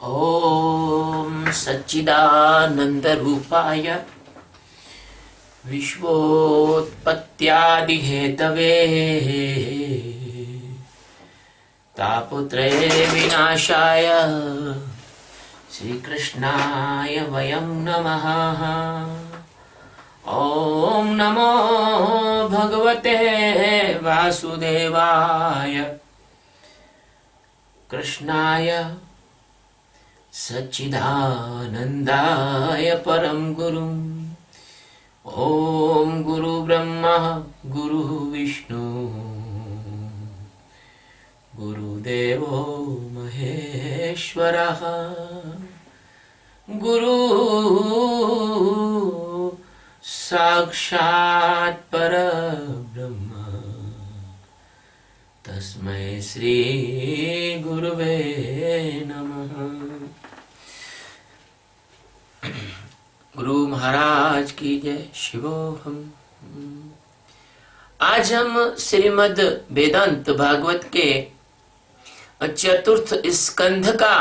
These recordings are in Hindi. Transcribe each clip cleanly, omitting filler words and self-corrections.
ओम सच्चिदानंदरूपाय विश्वोत्पत्त्यादिहेतवे तापत्रय विनाशाय श्रीकृष्णाय वयं नमः। ओम नमो भगवते वासुदेवाय कृष्णाय सच्चिदानंदाय परम गुरुं। ओम गुरु ब्रह्मा गुरु विष्णु गुरुदेवो महेश्वरः गुरु साक्षात् परब्रह्म तस्मै श्री गुरुवे नमः। गुरु महाराज की जय। शिवोहम। आज हम श्रीमद् वेदांत भागवत के चतुर्थ स्कंध का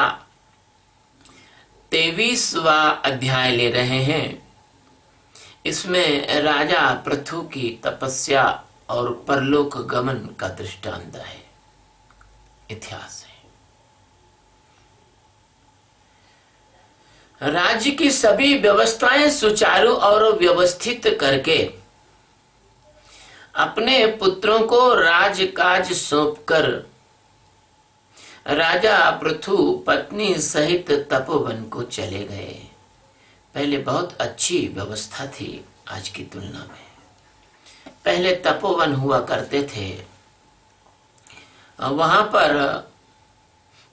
23वां अध्याय ले रहे हैं। इसमें राजा पृथु की तपस्या और परलोक गमन का दृष्टांत है, इतिहास है। राज्य की सभी व्यवस्थाएं सुचारू और व्यवस्थित करके अपने पुत्रों को राजकाज सौंपकर राजा पृथु पत्नी सहित तपोवन को चले गए। पहले बहुत अच्छी व्यवस्था थी आज की तुलना में। पहले तपोवन हुआ करते थे, वहां पर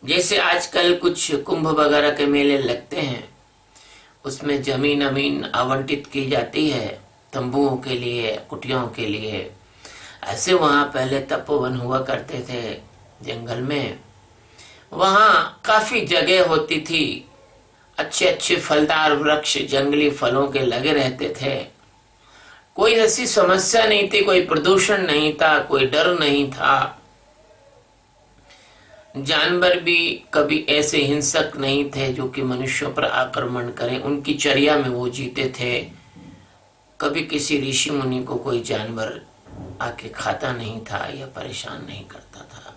जैसे आजकल कुछ कुंभ वगैरह के मेले लगते हैं, उसमें जमीन अमीन आवंटित की जाती है तंबुओं के लिए, कुटियों के लिए। ऐसे वहां पहले तपोवन हुआ करते थे जंगल में। वहां काफी जगह होती थी, अच्छे अच्छे फलदार वृक्ष जंगली फलों के लगे रहते थे। कोई ऐसी समस्या नहीं थी, कोई प्रदूषण नहीं था, कोई डर नहीं था। जानवर भी कभी ऐसे हिंसक नहीं थे जो कि मनुष्यों पर आक्रमण करें। उनकी चर्या में वो जीते थे। कभी किसी ऋषि मुनि को कोई जानवर आके खाता नहीं था या परेशान नहीं करता था।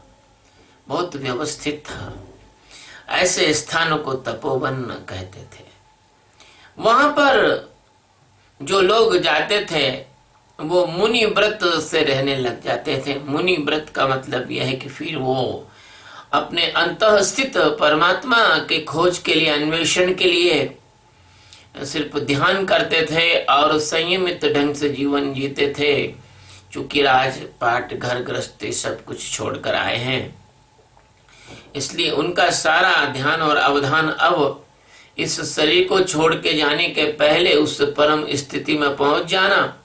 बहुत व्यवस्थित था। ऐसे स्थानों को तपोवन कहते थे। वहां पर जो लोग जाते थे वो मुनि व्रत से रहने लग जाते थे। मुनि व्रत का मतलब यह है कि फिर वो अपने अंतः स्थित परमात्मा के खोज के लिए, अन्वेषण के लिए सिर्फ ध्यान करते थे और संयमित ढंग से जीवन जीते थे। चूंकि राजपाट घर गृहस्थी सब कुछ छोड़कर आए हैं, इसलिए उनका सारा ध्यान और अवधान अब इस शरीर को छोड़ के जाने के पहले उस परम स्थिति में पहुंच जाना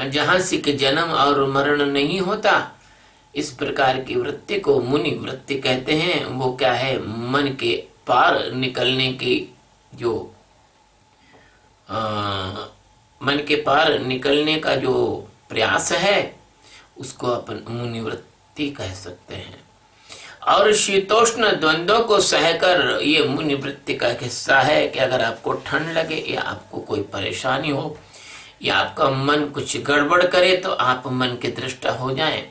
जहां से कि जन्म और मरण नहीं होता। इस प्रकार की वृत्ति को मुनि वृत्ति कहते हैं। वो क्या है? मन के पार निकलने की जो मन के पार निकलने का जो प्रयास है उसको अपन मुनि वृत्ति कह सकते हैं। और शीतोष्ण द्वंद्वों को सहकर ये मुनि वृत्ति का हिस्सा है कि अगर आपको ठंड लगे या आपको कोई परेशानी हो या आपका मन कुछ गड़बड़ करे तो आप मन के दृष्टा हो जाएं।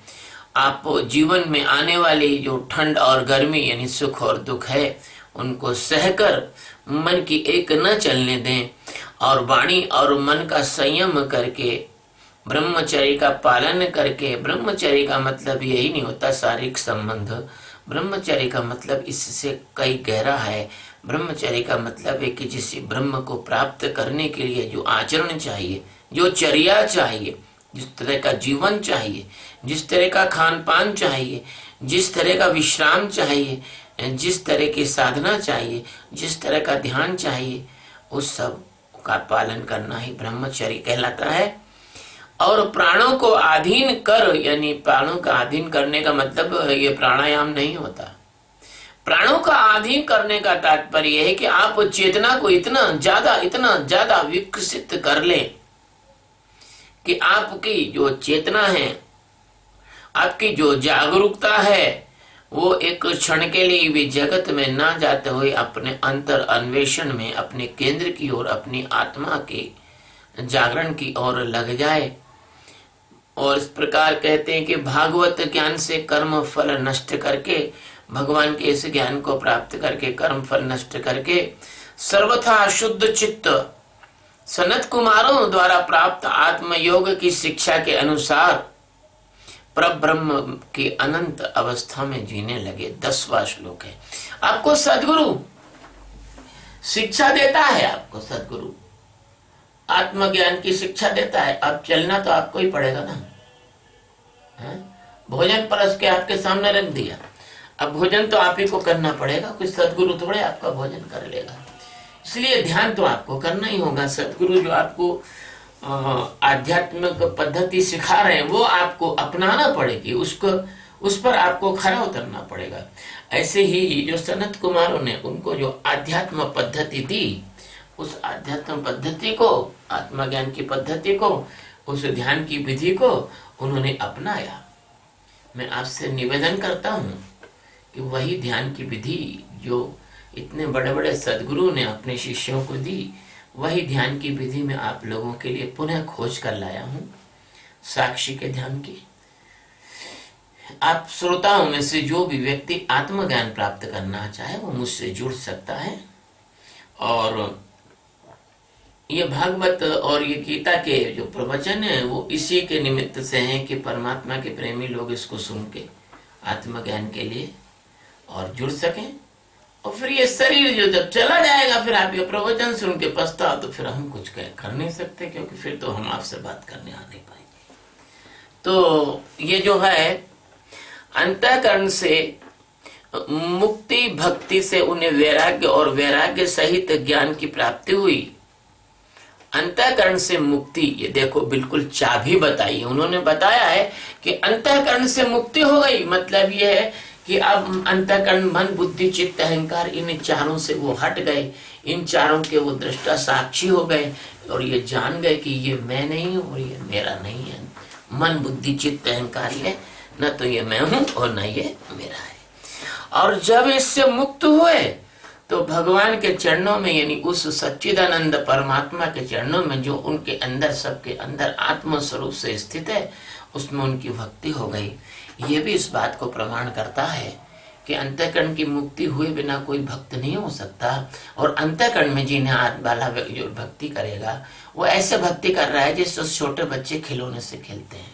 आप जीवन में आने वाली जो ठंड और गर्मी यानी सुख और दुख है उनको सहकर मन की एक न चलने दें और वाणी और मन का संयम करके ब्रह्मचर्य का पालन करके। ब्रह्मचर्य का मतलब यही नहीं होता शारीरिक संबंध। ब्रह्मचर्य का मतलब इससे कई गहरा है। ब्रह्मचर्य का मतलब है कि जिस ब्रह्म को प्राप्त करने के लिए जो आचरण चाहिए, जो चर्या चाहिए, जिस तरह का जीवन चाहिए, जिस तरह का खान पान चाहिए, जिस तरह का विश्राम चाहिए, जिस तरह की साधना चाहिए, जिस तरह का ध्यान चाहिए, उस सब का पालन करना ही ब्रह्मचर्य कहलाता है। और प्राणों को अधीन कर, यानी प्राणों का अधीन करने का मतलब ये प्राणायाम नहीं होता। प्राणों का अधीन करने का तात्पर्य है कि आप चेतना को इतना ज्यादा विकसित कर लें कि आपकी जो चेतना है, आपकी जो जागरूकता है वो एक क्षण के लिए भी जगत में ना जाते हुए अपने अंतर अन्वेषण में अपने केंद्र की ओर, अपनी आत्मा के जागरण की ओर लग जाए। और इस प्रकार कहते हैं कि भागवत ज्ञान से कर्म फल नष्ट करके, भगवान के इस ज्ञान को प्राप्त करके कर्म फल नष्ट करके सर्वथा शुद्ध चित्त सनत कुमारों द्वारा प्राप्त आत्मयोग की शिक्षा के अनुसार परब्रह्म की अनंत अवस्था में जीने लगे। 10वां श्लोक है। आपको सदगुरु शिक्षा देता है, आपको सदगुरु आत्मज्ञान की शिक्षा देता है। अब चलना तो आपको ही पड़ेगा ना। भोजन परस के आपके सामने रख दिया, अब भोजन तो आप ही को करना पड़ेगा, कोई सदगुरु थोड़े आपका भोजन कर लेगा। इसलिए ध्यान तो आपको करना ही होगा। सदगुरु जो आपको आध्यात्मिक पद्धति सिखा रहे हैं वो आपको अपनाना पड़ेगी, उसको उस पर आपको खरा उतरना पड़ेगा। ऐसे ही जो सनत कुमारों ने उनको जो आध्यात्म पद्धति दी, उस आध्यात्म पद्धति को, आत्मज्ञान की पद्धति को, उस ध्यान की विधि को उन्होंने अपनाया। मैं आपसे निवेदन करता हूँ कि वही ध्यान की विधि जो इतने बड़े बड़े सदगुरु ने अपने शिष्यों को दी, वही ध्यान की विधि में आप लोगों के लिए पुनः खोज कर लाया हूँ, साक्षी के ध्यान की। आप श्रोताओं में से जो भी व्यक्ति आत्मज्ञान प्राप्त करना चाहे वो मुझसे जुड़ सकता है। और ये भागवत और ये गीता के जो प्रवचन है वो इसी के निमित्त से हैं कि परमात्मा के प्रेमी लोग इसको सुन के आत्मज्ञान के लिए और जुड़ सकें। और फिर ये शरीर जो जब चला जाएगा, फिर आप ये प्रवचन सुन के पछताओ तो फिर हम कुछ कर नहीं सकते, क्योंकि फिर तो हम आपसे बात करने आ नहीं पाएंगे। तो ये जो है अंतःकरण से मुक्ति, भक्ति से उन्हें वैराग्य और वैराग्य सहित ज्ञान की प्राप्ति हुई। अंतःकरण से मुक्ति, ये देखो बिल्कुल चाबी बताई उन्होंने। बताया है कि अंतःकरण से मुक्ति हो गई, मतलब ये है कि अब अंतःकरण मन बुद्धि चित्त अहंकार इन चारों से वो हट गए, इन चारों के वो दृष्टा साक्षी हो गए और ये जान गए कि ये मैं नहीं हूँ और ये मेरा नहीं है। मन बुद्धि चित्त अहंकार ये न तो ये मैं हूँ और न ये मेरा है। और जब इससे मुक्त हुए तो भगवान के चरणों में, यानी उस सच्चिदानंद परमात्मा के चरणों में जो उनके अंदर, सबके अंदर आत्म स्वरूप से स्थित है, उसमें उनकी भक्ति हो गई। ये भी इस बात को प्रमाण करता है कि अंतःकरण की मुक्ति हुए बिना कोई भक्त नहीं हो सकता। और अंतःकरण में जीने वाला जो भक्ति करेगा वो ऐसे भक्ति कर रहा है जिससे छोटे बच्चे खिलौने से खेलते हैं,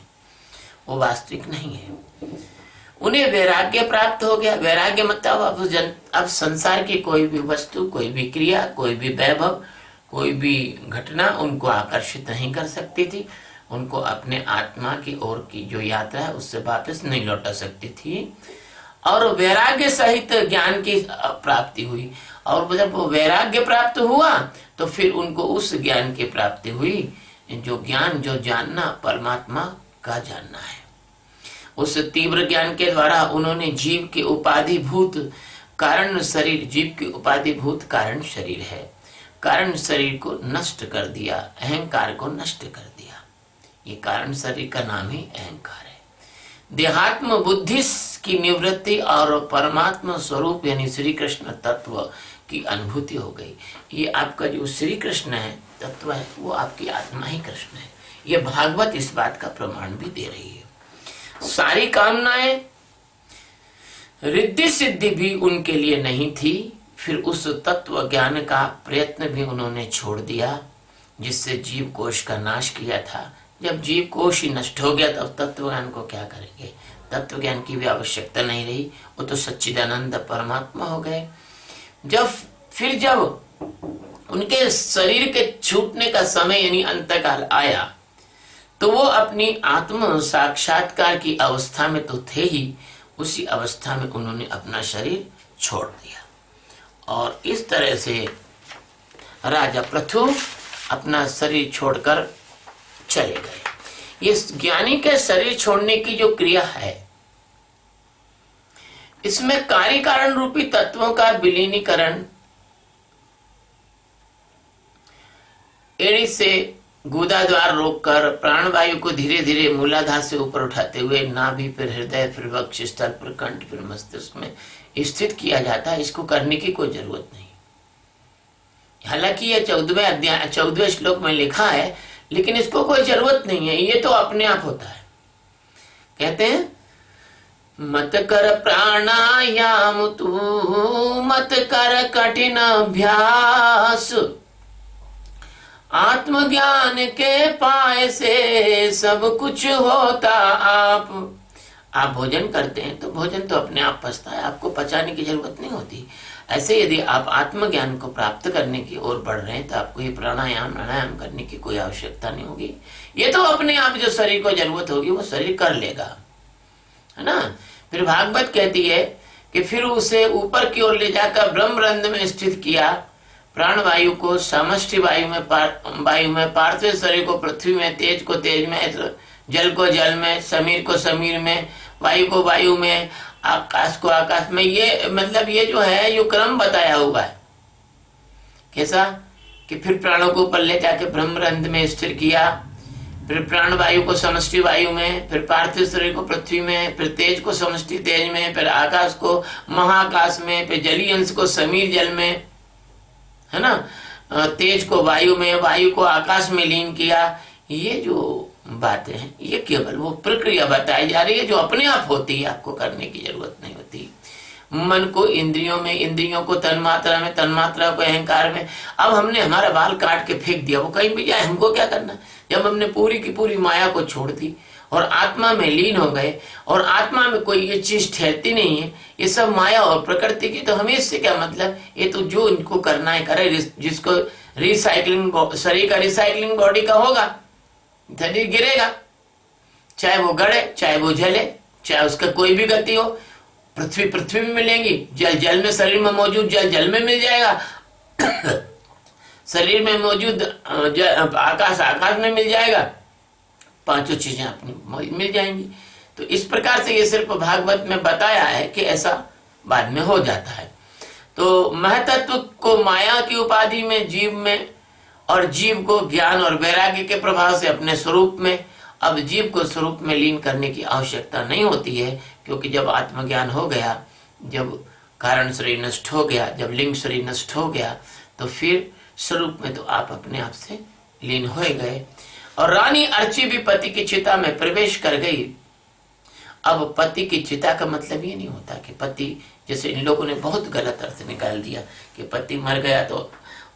वो वास्तविक नहीं है। उन्हें वैराग्य प्राप्त हो गया। वैराग्य मतलब अब संसार की कोई भी वस्तु, कोई भी क्रिया, कोई भी वैभव, कोई भी घटना उनको आकर्षित नहीं कर सकती थी। उनको अपने आत्मा की ओर की जो यात्रा है उससे वापस नहीं लौटा सकती थी। और वैराग्य सहित ज्ञान की प्राप्ति हुई। और जब वो वैराग्य प्राप्त हुआ तो फिर उनको उस ज्ञान की प्राप्ति हुई जो ज्ञान, जो जानना परमात्मा का जानना है। उस तीव्र ज्ञान के द्वारा उन्होंने जीव के उपाधि भूत कारण शरीर, जीव की उपाधि भूत कारण शरीर है, कारण शरीर को नष्ट कर दिया, अहंकार को नष्ट कर दिया। ये कारण शरीर का नाम ही अहंकार है। देहात्म बुद्धि की निवृत्ति और परमात्मा स्वरूप यानी श्री कृष्ण तत्व की अनुभूति हो गई। ये आपका जो श्री कृष्ण है, तत्व है, वो आपकी आत्मा ही कृष्ण है। ये भागवत इस बात का प्रमाण भी दे रही है। सारी कामनाएं, रिद्धि सिद्धि भी उनके लिए नहीं थी। फिर उस तत्व ज्ञान का प्रयत्न भी उन्होंने छोड़ दिया जिससे जीव कोश का नाश किया था। जब जीव कोश ही नष्ट हो गया तब तत्व ज्ञान को क्या करेंगे? तत्व ज्ञान की भी आवश्यकता नहीं रही, वो तो सच्चिदानंद परमात्मा हो गए। जब उनके शरीर के छूटने का समय यानी अंतकाल आया तो वो अपनी आत्म साक्षात्कार की अवस्था में तो थे ही, उसी अवस्था में उन्होंने अपना शरीर छोड़ दिया। और इस तरह से राजा पृथु अपना शरीर छोड़कर चले गए। ये ज्ञानी के शरीर छोड़ने की जो क्रिया है, इसमें कार्य कारण रूपी तत्वों का विलीनीकरण एड़ी से गुदा द्वार रोककर प्राणवायु को धीरे धीरे मूलाधार से ऊपर उठाते हुए नाभि, फिर हृदय, फिर वक्ष स्थल, फिर कंठ, फिर मस्तिष्क में स्थित किया जाता है। इसको करने की कोई जरूरत नहीं। हालांकि यह 14वें श्लोक में लिखा है, लेकिन इसको कोई जरूरत नहीं है, ये तो अपने आप होता है। कहते हैं मत कर प्राणायाम तू, मत कर कठिन अभ्यास, आत्मज्ञान के पाए से सब कुछ होता आप भोजन करते हैं तो भोजन तो अपने आप पचता है, आपको पचाने की जरूरत नहीं होती। ऐसे यदि आप आत्मज्ञान को प्राप्त करने की ओर बढ़ रहे हैं तो आपको ये प्राणायाम करने की कोई आवश्यकता नहीं होगी। ये तो अपने आप जो शरीर को जरूरत होगी वो शरीर कर लेगा, है ना। फिर भागवत कहती है कि फिर उसे ऊपर की ओर ले जाकर ब्रह्मरंध्र में स्थित किया, प्राण वायु को समष्टि वायु में, पार्थिव शरीर को पृथ्वी में, तेज को तेज में, जल को जल में, समीर को समीर में, वायु को वायु में, आकाश को आकाश में। ये मतलब ये जो है यो क्रम बताया हुआ है। कैसा कि फिर प्राणों को ऊपर ले जाके ब्रह्मरंध्र में स्थिर किया, फिर प्राण वायु को समष्टि वायु में, फिर पार्थिव शरीर को पृथ्वी में, फिर तेज को समष्टि तेज में, फिर आकाश को महाकाश में, फिर जलीय अंश को समीर जल में, है ना, तेज को वायु में, वायु को आकाश में लीन किया। ये जो बातें हैं ये केवल वो प्रक्रिया बताई जा रही है जो अपने आप होती है, आपको करने की जरूरत नहीं होती। मन को इंद्रियों में, इंद्रियों को तन्मात्रा में, तन्मात्रा को अहंकार में। अब हमने हमारा बाल काट के फेंक दिया, वो कहीं भी जाए, हमको क्या करना। जब हमने पूरी की पूरी माया को छोड़ दी और आत्मा में लीन हो गए, और आत्मा में कोई ये चीज ठहरती नहीं है, ये सब माया और प्रकृति की, तो हमें इससे क्या मतलब। ये तो जो इनको करना है करे, जिसको रिसाइकलिंग, शरीर का रिसाइकलिंग बॉडी का होगा, शरीर गिरेगा, चाहे वो गड़े, चाहे वो जले, चाहे उसका कोई भी गति हो। पृथ्वी पृथ्वी में मिलेंगी, जल जल में, शरीर में मौजूद जल जल में मिल जाएगा, शरीर में मौजूद आकाश आकाश में मिल जाएगा, पांचों चीजें अपनी मिल जाएंगी। तो इस प्रकार से ये सिर्फ भागवत में बताया है कि ऐसा बाद में हो जाता है। तो महतत्व को माया की उपाधि में, जीव में, और जीव को ज्ञान और वैराग्य के प्रभाव से अपने स्वरूप में। अब जीव को स्वरूप में लीन करने की आवश्यकता नहीं होती है, क्योंकि जब आत्मज्ञान हो गया, जब कारण शरीर नष्ट हो गया, जब लिंग शरीर नष्ट हो गया, तो फिर स्वरूप में तो आप अपने आप से लीन हो गए। और रानी अर्ची भी पति की चिता में प्रवेश कर गई। अब पति की चिता का मतलब ये नहीं होता कि पति, जैसे इन लोगों ने बहुत गलत अर्थ निकाल दिया कि पति मर गया तो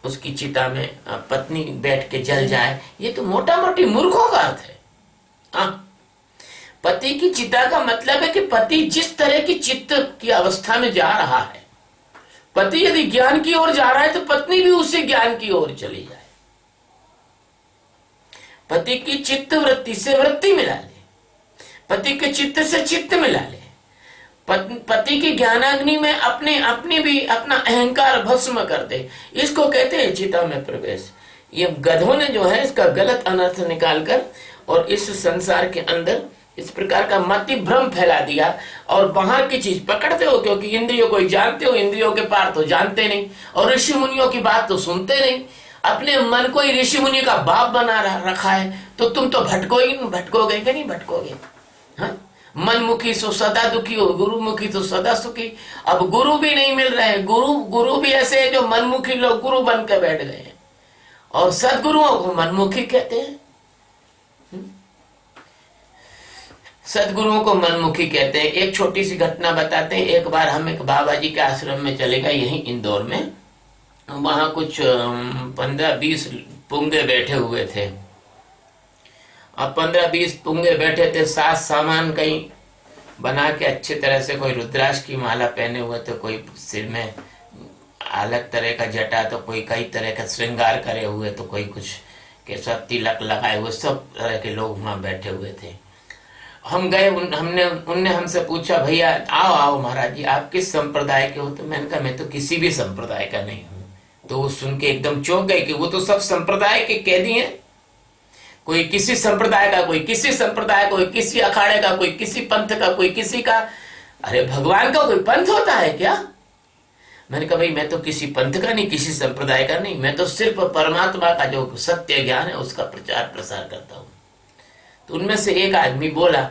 उसकी चिता में पत्नी बैठ के जल जाए। ये तो मोटा मोटी मूर्खों का अर्थ है। पति की चिता का मतलब है कि पति जिस तरह की चित्त की अवस्था में जा रहा है, पति यदि ज्ञान की ओर जा रहा है तो पत्नी भी उसी ज्ञान की ओर चली जाए। पति की चित्त वृत्ति से वृत्ति मिला ले, पति के चित्त से चित्त मिला ले, पति की ज्ञानाग्नि में अपने भी अपना अहंकार भस्म कर दे। इसको कहते हैं चिता में प्रवेश। ये गधों ने जो है इसका गलत अनर्थ निकालकर और इस संसार के अंदर इस प्रकार का मति भ्रम फैला दिया, और बाहर की चीज पकड़ते हो क्योंकि इंद्रियों को ही जानते हो, इंद्रियों के पार तो जानते नहीं, और ऋषि मुनियों की बात तो सुनते नहीं। अपने मन को ही ऋषि मुनि का बाप बना रखा है, तो तुम तो भटकोगे कि नहीं भटकोगे। हाँ, मनमुखी सो सदा दुखी हो, गुरुमुखी तो सदा सुखी। अब गुरु भी नहीं मिल रहे हैं, गुरु भी ऐसे है जो मनमुखी लोग गुरु बन के बैठ गए हैं, और सदगुरुओं को मनमुखी कहते हैं। सदगुरुओं को मनमुखी कहते हैं। एक छोटी सी घटना बताते हैं। एक बार हम एक बाबा जी के आश्रम में चले गए, यहीं इंदौर में। वहां कुछ 15-20 पुंगे बैठे हुए थे। अब 15-20 पुंगे बैठे थे, साथ सामान कहीं बना के अच्छी तरह से, कोई रुद्राक्ष की माला पहने हुए थे, कोई सिर में अलग तरह का जटा, तो कोई कई तरह का श्रृंगार करे हुए, तो कोई कुछ के सब तिलक लगाए हुए, सब तरह के लोग वहां बैठे हुए थे। हम गए, उनने हमसे पूछा, भैया आओ महाराज जी, आप किस संप्रदाय के हो? तो मैंने कहा मैं तो किसी भी संप्रदाय का नहीं हूँ। तो वो सुन के एकदम चौंक गए कि वो तो सब संप्रदाय के कैदी हैं। कोई किसी संप्रदाय का, कोई किसी संप्रदाय, कोई किसी अखाड़े का, कोई किसी पंथ का, कोई किसी का। अरे भगवान का कोई पंथ होता है क्या? मैंने कहा भाई मैं तो किसी पंथ का नहीं, किसी संप्रदाय का नहीं, मैं तो सिर्फ परमात्मा का जो सत्य ज्ञान है उसका प्रचार प्रसार करता हूँ। तो उनमें से एक आदमी बोला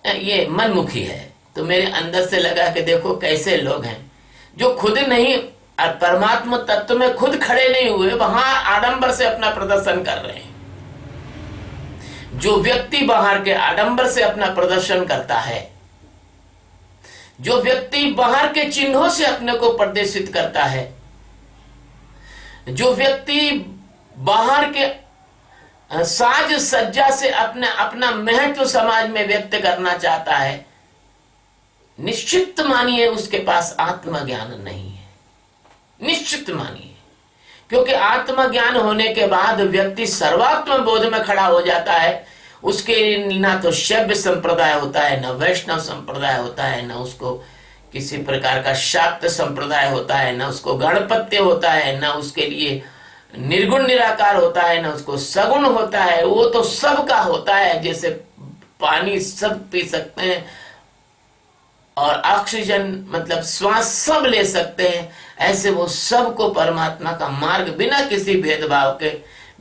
ये मनमुखी है। तो मेरे अंदर से लगा कि देखो कैसे लोग हैं जो खुद नहीं परमात्मा तत्व में खुद खड़े नहीं हुए, वहां आडंबर से अपना प्रदर्शन कर रहे हैं। जो व्यक्ति बाहर के आडंबर से अपना प्रदर्शन करता है, जो व्यक्ति बाहर के चिन्हों से अपने को प्रदर्शित करता है, जो व्यक्ति बाहर के साज सज्जा से अपना महत्व समाज में व्यक्त करना चाहता है, निश्चित मानिए उसके पास आत्मज्ञान नहीं है। निश्चित मानिए, क्योंकि आत्मज्ञान होने के बाद व्यक्ति सर्वात्म बोध में खड़ा हो जाता है। उसके ना तो शैव संप्रदाय होता है, न वैष्णव संप्रदाय होता है, न उसको किसी प्रकार का शाक्त संप्रदाय होता है, न उसको गणपत्य होता है, न उसके लिए निर्गुण निराकार होता है, न उसको सगुण होता है। वो तो सबका होता है। जैसे पानी सब पी सकते हैं और ऑक्सीजन मतलब श्वास सब ले सकते हैं, ऐसे वो सबको परमात्मा का मार्ग बिना किसी भेदभाव के,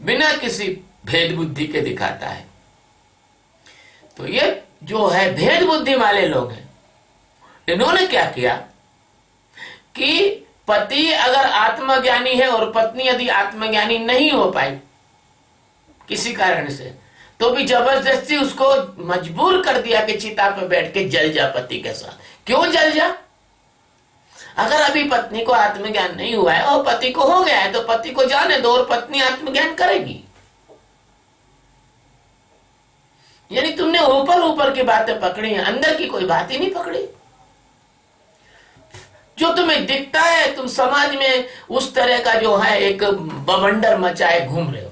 बिना किसी भेद बुद्धि के दिखाता है। तो ये जो है भेद बुद्धि वाले लोग हैं, इन्होंने क्या किया कि पति अगर आत्मज्ञानी है और पत्नी यदि आत्मज्ञानी नहीं हो पाई किसी कारण से, तो भी जबरदस्ती उसको मजबूर कर दिया कि चिता पे बैठ के जल जा पति के साथ। क्यों जल जा? अगर अभी पत्नी को आत्मज्ञान नहीं हुआ है और पति को हो गया है तो पति को जाने दो और पत्नी आत्मज्ञान करेगी। यानी तुमने ऊपर ऊपर की बातें पकड़ी हैं, अंदर की कोई बात ही नहीं पकड़ी। जो तुम्हें दिखता है तुम समाज में उस तरह का जो है एक बवंडर मचाए घूम रहे हो,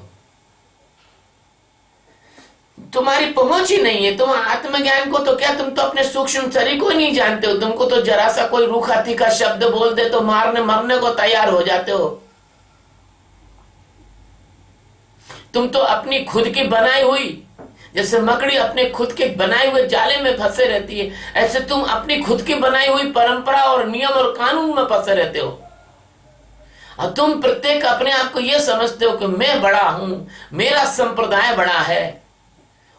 तुम्हारी पहुंच ही नहीं है। तुम आत्मज्ञान को तो क्या, तुम तो अपने सूक्ष्म शरीर को नहीं जानते हो। तुमको तो जरा सा कोई रूखा तीखा शब्द बोल दे तो मारने मरने को तैयार हो जाते हो। तुम तो अपनी खुद की बनाई हुई, जैसे मकड़ी अपने खुद के बनाए हुए जाले में फंसे रहती है, ऐसे तुम अपनी खुद की बनाई हुई परंपरा और नियम और कानून में फंसे रहते हो। और तुम प्रत्येक अपने आप को यह समझते हो कि मैं बड़ा हूं, मेरा संप्रदाय बड़ा है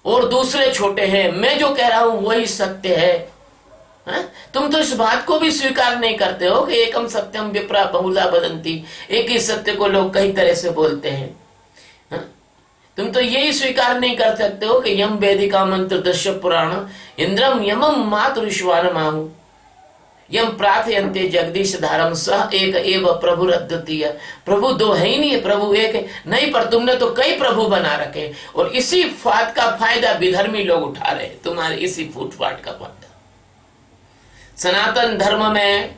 और दूसरे छोटे हैं, मैं जो कह रहा हूं वही सत्य है। तुम तो इस बात को भी स्वीकार नहीं करते हो कि एकम सत्यम विप्रा बहुला वदंती, एक ही सत्य को लोग कई तरह से बोलते हैं। तुम तो यही स्वीकार नहीं कर सकते हो कि यम वेदिका मंत्र दश पुराण इंद्रम यमम मातृश्वान माहु यम प्रार्थयन्ते जगदीश धारम सह एक एव प्रभु अद्वितीय। प्रभु दो है ही नहीं, प्रभु एक है। नहीं, पर तुमने तो कई प्रभु बना रखे और इसी फात का फायदा विधर्मी लोग उठा रहे, तुम्हारे इसी फूटफाट का फायदा। सनातन धर्म में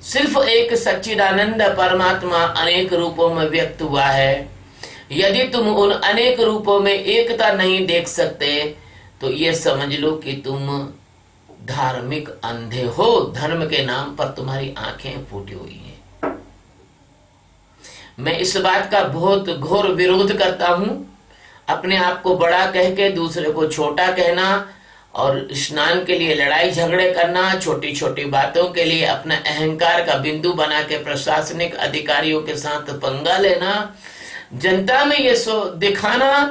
सिर्फ एक सच्चिदानंद परमात्मा अनेक रूपों में व्यक्त हुआ है। यदि तुम उन अनेक रूपों में एकता नहीं देख सकते तो ये समझ लो कि तुम धार्मिक अंधे हो। धर्म के नाम पर तुम्हारी आंखें फूटी हुई हैं। मैं इस बात का बहुत घोर विरोध करता हूं। अपने आप को बड़ा कह के दूसरे को छोटा कहना और स्नान के लिए लड़ाई झगड़े करना, छोटी छोटी बातों के लिए अपना अहंकार का बिंदु बना के प्रशासनिक अधिकारियों के साथ पंगा लेना, जनता में ये दिखाना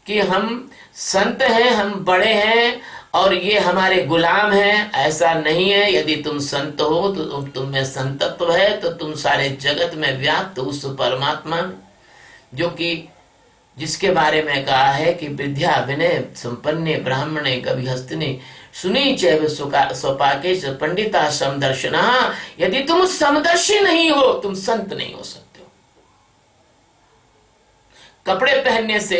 कि हम संत हैं, हम बड़े हैं और ये हमारे गुलाम हैं, ऐसा नहीं है। यदि तुम संत हो तो तुम में संतत्व है, तो तुम सारे जगत में व्याप्त उस परमात्मा जो कि जिसके बारे में कहा है कि विद्या विनय संपन्ने ब्राह्मणे गविहस्तिने सुनी चैव स्वपाके पंडिता समदर्शना। यदि तुम समदर्शी नहीं हो तुम संत नहीं हो सकते। कपड़े पहनने से,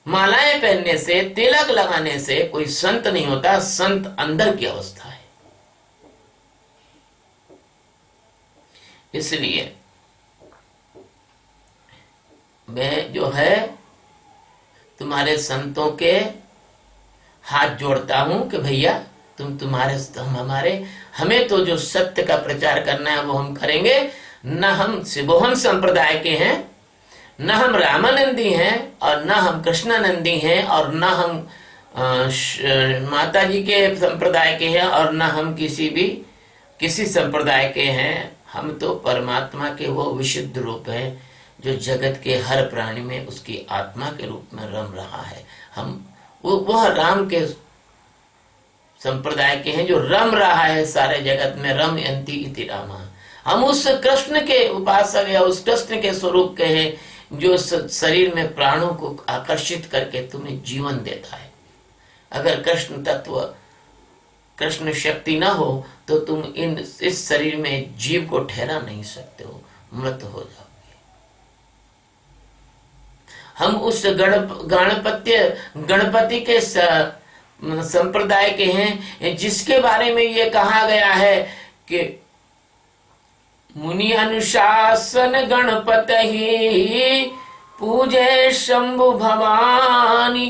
मालाएं पहनने से, तिलक लगाने से कोई संत नहीं होता। संत अंदर की अवस्था है। इसलिए मैं जो है तुम्हारे संतों के हाथ जोड़ता हूं कि भैया हम हमारे हमें तो जो सत्य का प्रचार करना है वो हम करेंगे। न हम शिवोहम संप्रदाय के हैं, न हम रामानंदी हैं और न हम कृष्णानंदी हैं और न हम माता जी के संप्रदाय के हैं और न हम किसी संप्रदाय के हैं। हम तो परमात्मा के वो विशुद्ध रूप है जो जगत के हर प्राणी में उसकी आत्मा के रूप में रम रहा है। हम वह राम के संप्रदाय के हैं जो रम रहा है सारे जगत में, रम यंती इति रामा। हम उस कृष्ण के उपासक या उस कृष्ण के स्वरूप के हैं जो शरीर में प्राणों को आकर्षित करके तुम्हें जीवन देता है। अगर कृष्ण तत्व, कृष्ण शक्ति ना हो तो तुम इस शरीर में जीव को ठहरा नहीं सकते हो, मृत हो जाओगे। हम उस गणपति के संप्रदाय के हैं जिसके बारे में ये कहा गया है कि मुनि अनुशासन गणपति ही पूजे शंभु भवानी।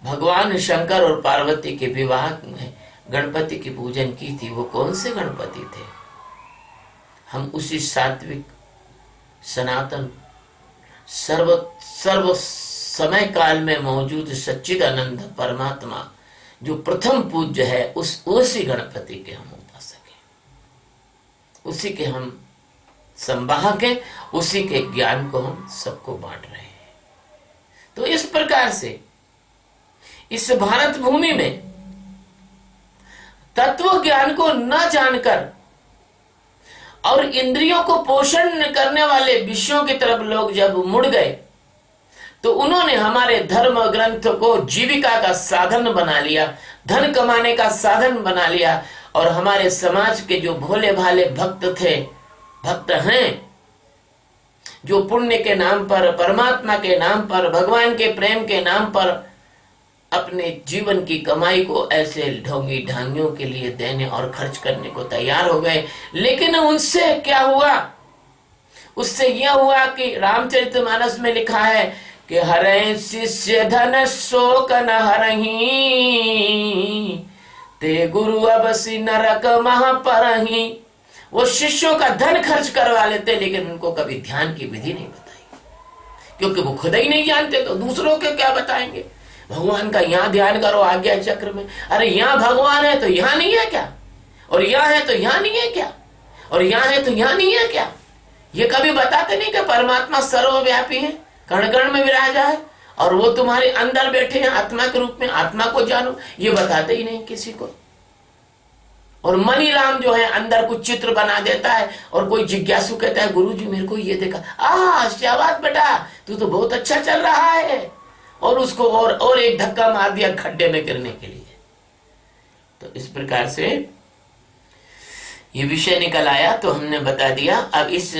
भगवान शंकर और पार्वती के विवाह में गणपति की पूजन की थी। वो कौन से गणपति थे? हम उसी सात्विक सनातन सर्व समय काल में मौजूद सच्चिदानंद परमात्मा जो प्रथम पूज्य है उसी गणपति के हम उपासक हैं, उसी के हम संवाहक हैं, उसी के ज्ञान को हम सबको बांट रहे हैं। तो इस प्रकार से इस भारत भूमि में तत्व ज्ञान को न जानकर और इंद्रियों को पोषण करने वाले विषयों की तरफ लोग जब मुड़ गए तो उन्होंने हमारे धर्म ग्रंथ को जीविका का साधन बना लिया, धन कमाने का साधन बना लिया। और हमारे समाज के जो भोले भाले भक्त हैं, जो पुण्य के नाम पर, परमात्मा के नाम पर, भगवान के प्रेम के नाम पर अपने जीवन की कमाई को ऐसे ढोंगी ढांगियों के लिए देने और खर्च करने को तैयार हो गए। लेकिन उनसे क्या हुआ? उससे यह हुआ कि रामचरितमानस में लिखा है कि हरे शिष्य धन शोक न हरही, ते गुरु अबसी नरक मह परही। वो शिष्यों का धन खर्च करवा लेते लेकिन उनको कभी ध्यान की विधि नहीं बताई, क्योंकि वो खुद ही नहीं जानते तो दूसरों को क्या बताएंगे। भगवान का यहाँ ध्यान करो आज्ञा चक्र में। अरे यहाँ भगवान है तो यहाँ नहीं है क्या? और यहाँ है तो यहाँ नहीं है क्या? और यहाँ है तो यहाँ नहीं है क्या? ये कभी बताते नहीं कि परमात्मा सर्वव्यापी है, कण कण में विराजा है और वो तुम्हारे अंदर बैठे हैं आत्मा के रूप में। आत्मा को जानो, ये बताते ही नहीं किसी को। और मनी राम जो है अंदर कुछ चित्र बना देता है और कोई जिज्ञासु कहता है गुरुजी मेरे को ये देखा, शाबाश बेटा तू तो बहुत अच्छा चल रहा है, और उसको और एक धक्का मार दिया खड्डे में गिरने के लिए। तो इस प्रकार से ये विषय निकल आया तो हमने बता दिया। अब इस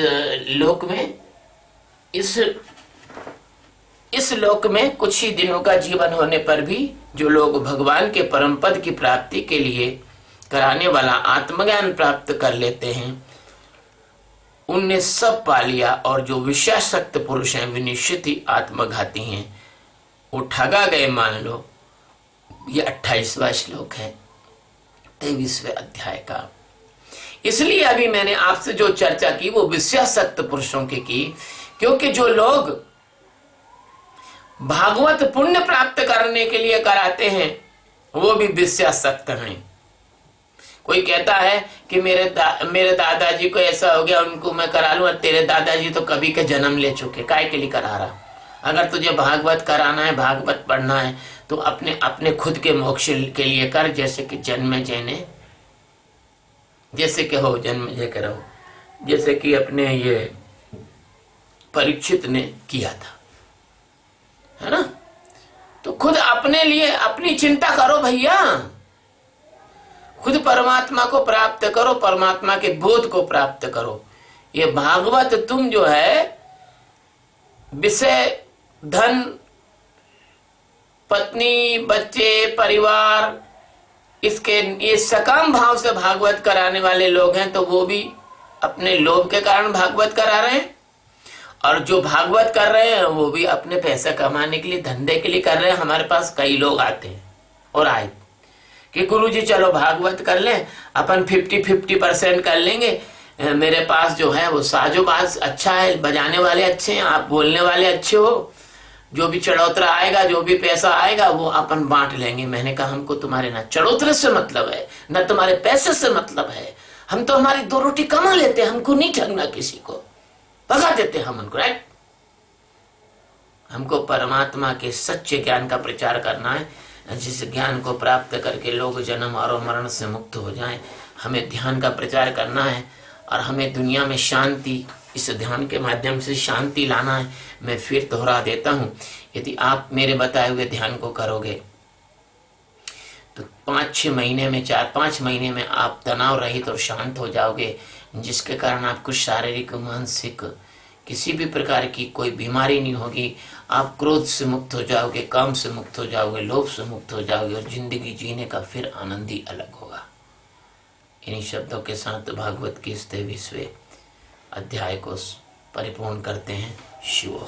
लोक में इस लोक में कुछ ही दिनों का जीवन होने पर भी जो लोग भगवान के परम पद की प्राप्ति के लिए कराने वाला आत्मज्ञान प्राप्त कर लेते हैं, उनने सब पा लिया। और जो विषयासक्त पुरुष हैं, विनिश्चित ही आत्मघाती हैं, वो ठगा गए मान लो। ये 28वां श्लोक है 23वें अध्याय का। इसलिए अभी मैंने आपसे जो चर्चा की वो विषयासक्त पुरुषों की, क्योंकि जो लोग भागवत पुण्य प्राप्त करने के लिए कराते हैं वो भी विषयासक्त हैं। कोई कहता है कि मेरे दादाजी को ऐसा हो गया, उनको मैं करा लूं, और तेरे दादाजी तो कभी के जन्म ले चुके, काय के लिए करा रहा? अगर तुझे भागवत कराना है, भागवत पढ़ना है तो अपने खुद के मोक्ष के लिए कर, जैसे कि जन्म जैने, जैसे कि हो जन्म जय के रहो, जैसे कि अपने ये परीक्षित ने किया था, है ना। तो खुद अपने लिए अपनी चिंता करो भैया, खुद परमात्मा को प्राप्त करो, परमात्मा के बोध को प्राप्त करो। ये भागवत तुम जो है विषय, धन, पत्नी, बच्चे, परिवार, इसके ये सकाम भाव से भागवत कराने वाले लोग हैं तो वो भी अपने लोभ के कारण भागवत करा रहे हैं, और जो भागवत कर रहे हैं वो भी अपने पैसा कमाने के लिए, धंधे के लिए कर रहे हैं। हमारे पास कई लोग आते हैं और आए कि गुरुजी चलो भागवत कर लें, अपन 50-50% कर लेंगे। मेरे पास जो है वो साजोबाज अच्छा है, बजाने वाले अच्छे हैं, आप बोलने वाले अच्छे हो, जो भी चढ़ोतरा आएगा, जो भी पैसा आएगा वो अपन बांट लेंगे। मैंने कहा हमको तुम्हारे ना चढ़ोतरे से मतलब है, ना तुम्हारे पैसे से मतलब है, हम तो हमारी 2 रोटी कमा लेते हैं, हमको नहीं ठगना किसी को, भगा देते हम उनको, राइट। हमको परमात्मा के सच्चे ज्ञान का प्रचार करना है, जिस ज्ञान को प्राप्त करके लोग जन्म और मरण से मुक्त हो जाएं। हमें ध्यान का प्रचार करना है और हमें दुनिया में शांति, इस ध्यान के माध्यम से शांति लाना है। मैं फिर दोहरा देता हूँ, यदि आप मेरे बताए हुए ध्यान को करोगे तो 5-6 महीने में, 4-5 महीने में आप तनाव रहित और शांत हो जाओगे, जिसके कारण आपको शारीरिक, मानसिक किसी भी प्रकार की कोई बीमारी नहीं होगी। आप क्रोध से मुक्त हो जाओगे, काम से मुक्त हो जाओगे, लोभ से मुक्त हो जाओगे और जिंदगी जीने का फिर आनंद ही अलग होगा। इन्हीं शब्दों के साथ भागवत के इस 23वें अध्याय को परिपूर्ण करते हैं। शिव।